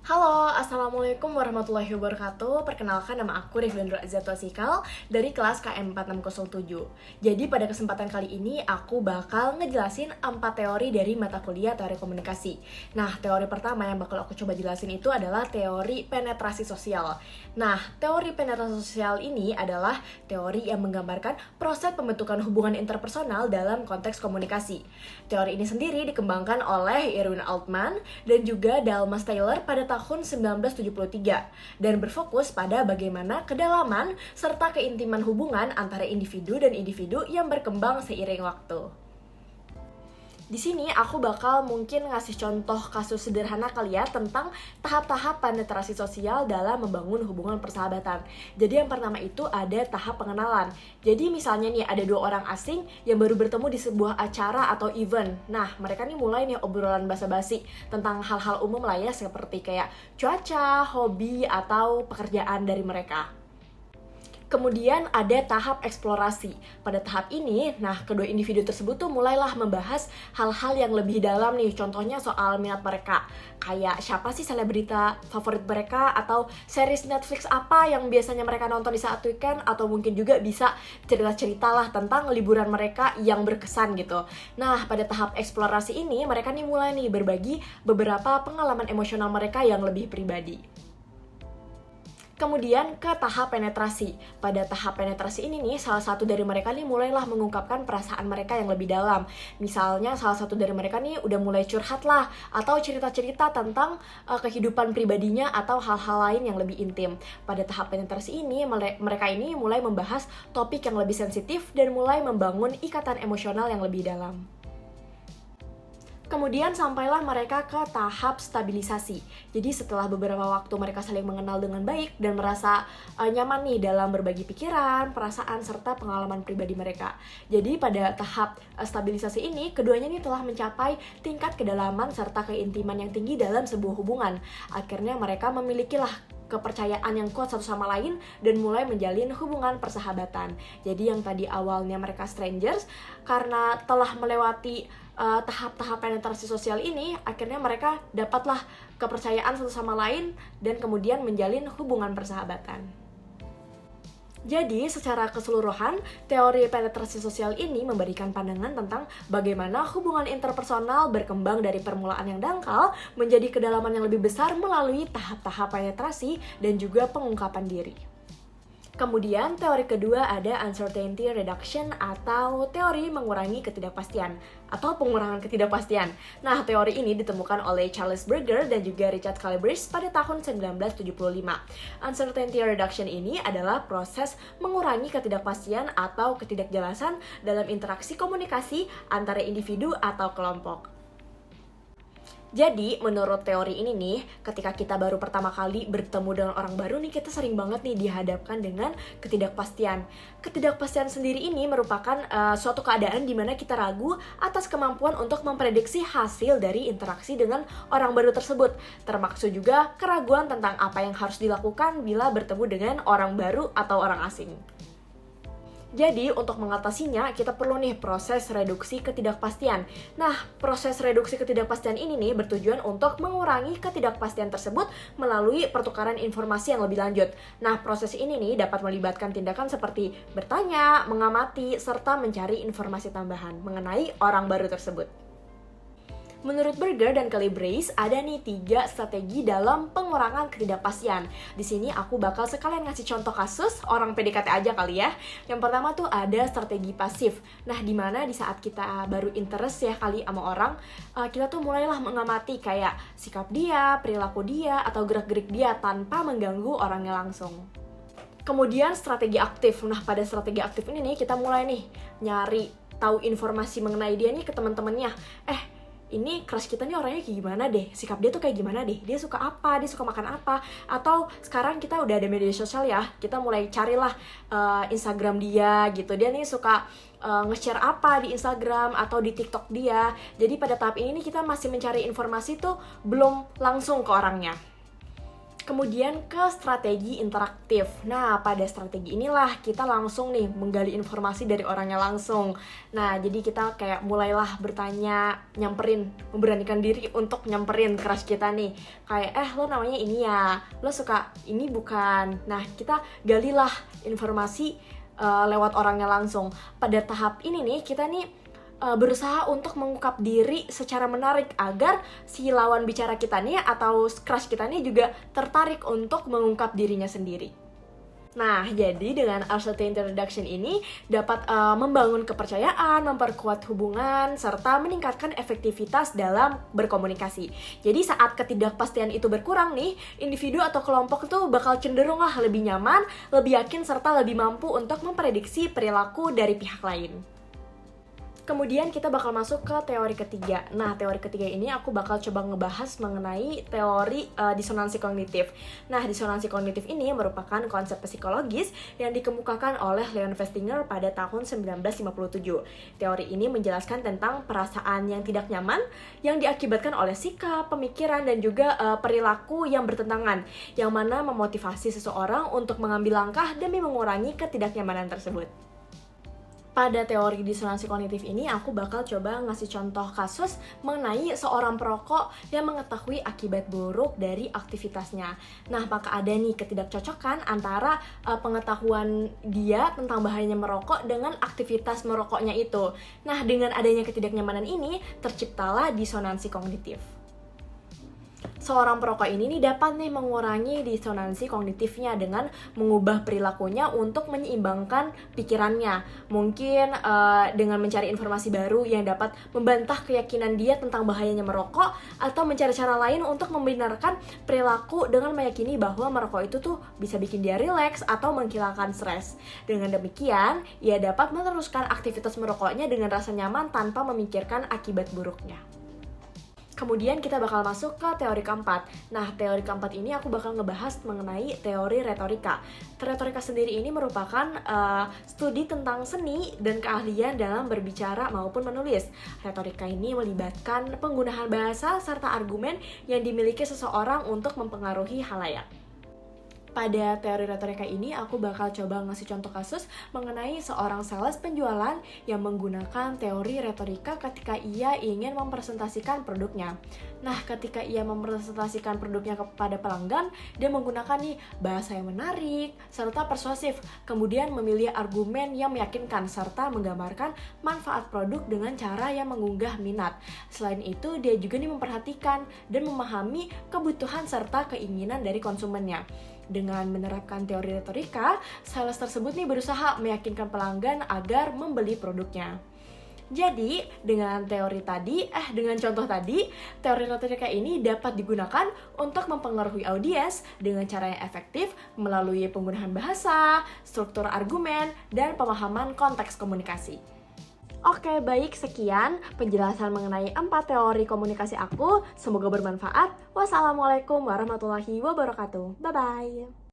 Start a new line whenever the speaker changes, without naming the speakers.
Halo, Assalamualaikum warahmatullahi wabarakatuh. Perkenalkan, nama aku Rifdandra Azatwasikal dari kelas KM 4607. Jadi pada kesempatan kali ini aku bakal ngejelasin 4 teori dari mata kuliah teori komunikasi. Nah, teori pertama yang bakal aku coba jelasin itu adalah teori penetrasi sosial. Nah, teori penetrasi sosial ini adalah teori yang menggambarkan proses pembentukan hubungan interpersonal dalam konteks komunikasi. Teori ini sendiri dikembangkan oleh Irwin Altman dan juga Dalmas Taylor pada tahun 1973 dan berfokus pada bagaimana kedalaman serta keintiman hubungan antara individu dan individu yang berkembang seiring waktu. Di sini aku bakal mungkin ngasih contoh kasus sederhana kali ya tentang tahap-tahap penetrasi sosial dalam membangun hubungan persahabatan. Jadi yang pertama itu ada tahap pengenalan. Jadi misalnya nih ada 2 orang asing yang baru bertemu di sebuah acara atau event. Nah, mereka nih mulai nih obrolan basa-basi tentang hal-hal umum lah ya, seperti kayak cuaca, hobi, atau pekerjaan dari mereka. Kemudian ada tahap eksplorasi. Pada tahap ini, kedua individu tersebut tuh mulailah membahas hal-hal yang lebih dalam nih. Contohnya soal minat mereka. Kayak siapa sih selebrita favorit mereka, atau series Netflix apa yang biasanya mereka nonton di saat weekend, atau mungkin juga bisa cerita-cerita lah tentang liburan mereka yang berkesan gitu. Nah, pada tahap eksplorasi ini, mereka nih mulai nih berbagi beberapa pengalaman emosional mereka yang lebih pribadi. Kemudian ke tahap penetrasi. Pada tahap penetrasi ini nih, salah satu dari mereka nih mulailah mengungkapkan perasaan mereka yang lebih dalam. Misalnya salah satu dari mereka nih udah mulai curhat lah, atau cerita-cerita tentang kehidupan pribadinya atau hal-hal lain yang lebih intim. Pada tahap penetrasi ini, mereka ini mulai membahas topik yang lebih sensitif dan mulai membangun ikatan emosional yang lebih dalam. Kemudian sampailah mereka ke tahap stabilisasi. Jadi setelah beberapa waktu mereka saling mengenal dengan baik dan merasa nyaman nih dalam berbagi pikiran, perasaan, serta pengalaman pribadi mereka. Jadi pada tahap stabilisasi ini, keduanya nih telah mencapai tingkat kedalaman serta keintiman yang tinggi dalam sebuah hubungan. Akhirnya mereka memilikilah kepercayaan yang kuat satu sama lain dan mulai menjalin hubungan persahabatan. Jadi yang tadi awalnya mereka strangers, karena telah melewati tahap-tahap penetrasi sosial ini, akhirnya mereka dapatlah kepercayaan satu sama lain dan kemudian menjalin hubungan persahabatan. Jadi, secara keseluruhan, teori penetrasi sosial ini memberikan pandangan tentang bagaimana hubungan interpersonal berkembang dari permulaan yang dangkal menjadi kedalaman yang lebih besar melalui tahap-tahap penetrasi dan juga pengungkapan diri. Kemudian, teori kedua ada uncertainty reduction atau teori mengurangi ketidakpastian atau pengurangan ketidakpastian. Nah, teori ini ditemukan oleh Charles Berger dan juga Richard Calabrese pada tahun 1975. Uncertainty reduction ini adalah proses mengurangi ketidakpastian atau ketidakjelasan dalam interaksi komunikasi antara individu atau kelompok. Jadi, menurut teori ini nih, ketika kita baru pertama kali bertemu dengan orang baru nih, kita sering banget nih dihadapkan dengan ketidakpastian. Ketidakpastian sendiri ini merupakan suatu keadaan di mana kita ragu atas kemampuan untuk memprediksi hasil dari interaksi dengan orang baru tersebut. Termaksud juga keraguan tentang apa yang harus dilakukan bila bertemu dengan orang baru atau orang asing. Jadi, untuk mengatasinya, kita perlu nih proses reduksi ketidakpastian. Nah, proses reduksi ketidakpastian ini nih bertujuan untuk mengurangi ketidakpastian tersebut melalui pertukaran informasi yang lebih lanjut. Nah, proses ini nih dapat melibatkan tindakan seperti bertanya, mengamati, serta mencari informasi tambahan mengenai orang baru tersebut. Menurut Berger dan Calabrese, ada nih 3 strategi dalam pengurangan ketidakpastian. Di sini aku bakal sekalian ngasih contoh kasus orang PDKT aja kali ya. Yang pertama tuh ada strategi pasif. Nah, dimana di saat kita baru interest ya kali sama orang, kita tuh mulailah mengamati kayak sikap dia, perilaku dia, atau gerak-gerik dia tanpa mengganggu orangnya langsung. Kemudian strategi aktif. Nah, pada strategi aktif ini nih kita mulai nih nyari tahu informasi mengenai dia nih ke teman-temannya. Ini crush kita nih orangnya kayak gimana deh, sikap dia tuh kayak gimana deh, dia suka apa, dia suka makan apa. Atau sekarang kita udah ada media sosial ya, kita mulai carilah Instagram dia gitu, dia nih suka nge-share apa di Instagram atau di TikTok dia. Jadi pada tahap ini nih kita masih mencari informasi tuh belum langsung ke orangnya. Kemudian ke strategi interaktif. Nah, pada strategi inilah kita langsung nih menggali informasi dari orangnya langsung. Nah, jadi kita kayak mulailah bertanya, nyamperin, memberanikan diri untuk nyamperin crush kita nih. Kayak, lo namanya ini ya, lo suka ini bukan? Nah, kita galilah informasi lewat orangnya langsung. Pada tahap ini nih, kita nih berusaha untuk mengungkap diri secara menarik agar si lawan bicara kita nih atau crush kita nih juga tertarik untuk mengungkap dirinya sendiri. Nah, jadi dengan assertive introduction ini dapat membangun kepercayaan, memperkuat hubungan, serta meningkatkan efektivitas dalam berkomunikasi. Jadi saat ketidakpastian itu berkurang nih, individu atau kelompok itu bakal cenderung lebih nyaman, lebih yakin, serta lebih mampu untuk memprediksi perilaku dari pihak lain. Kemudian kita bakal masuk ke teori ketiga. Nah, teori ketiga ini aku bakal coba ngebahas mengenai teori disonansi kognitif. Nah, disonansi kognitif ini merupakan konsep psikologis yang dikemukakan oleh Leon Festinger pada tahun 1957. Teori ini menjelaskan tentang perasaan yang tidak nyaman yang diakibatkan oleh sikap, pemikiran, dan juga perilaku yang bertentangan, yang mana memotivasi seseorang untuk mengambil langkah demi mengurangi ketidaknyamanan tersebut. Pada teori disonansi kognitif ini, aku bakal coba ngasih contoh kasus mengenai seorang perokok yang mengetahui akibat buruk dari aktivitasnya. Nah, maka ada nih ketidakcocokan antara pengetahuan dia tentang bahayanya merokok dengan aktivitas merokoknya itu. Nah, dengan adanya ketidaknyamanan ini, terciptalah disonansi kognitif. Seorang perokok ini nih dapat nih mengurangi disonansi kognitifnya dengan mengubah perilakunya untuk menyeimbangkan pikirannya. Mungkin dengan mencari informasi baru yang dapat membantah keyakinan dia tentang bahayanya merokok, atau mencari cara lain untuk membenarkan perilaku dengan meyakini bahwa merokok itu tuh bisa bikin dia rileks atau menghilangkan stres. Dengan demikian, ia dapat meneruskan aktivitas merokoknya dengan rasa nyaman tanpa memikirkan akibat buruknya. Kemudian kita bakal masuk ke teori keempat. Nah, teori keempat ini aku bakal ngebahas mengenai teori retorika. Retorika sendiri ini merupakan studi tentang seni dan keahlian dalam berbicara maupun menulis. Retorika ini melibatkan penggunaan bahasa serta argumen yang dimiliki seseorang untuk mempengaruhi khalayak. Pada teori retorika ini, aku bakal coba ngasih contoh kasus mengenai seorang sales penjualan yang menggunakan teori retorika ketika ia ingin mempresentasikan produknya. Nah, ketika ia mempresentasikan produknya kepada pelanggan, dia menggunakan nih bahasa yang menarik serta persuasif, kemudian memilih argumen yang meyakinkan serta menggambarkan manfaat produk dengan cara yang menggugah minat. Selain itu, dia juga nih memperhatikan dan memahami kebutuhan serta keinginan dari konsumennya. Dengan menerapkan teori retorika, sales tersebut nih berusaha meyakinkan pelanggan agar membeli produknya. Jadi, dengan contoh tadi, teori retorika ini dapat digunakan untuk mempengaruhi audiens dengan cara yang efektif melalui penggunaan bahasa, struktur argumen, dan pemahaman konteks komunikasi. Oke, baik, sekian penjelasan mengenai 4 teori komunikasi aku. Semoga bermanfaat. Wassalamualaikum warahmatullahi wabarakatuh. Bye-bye.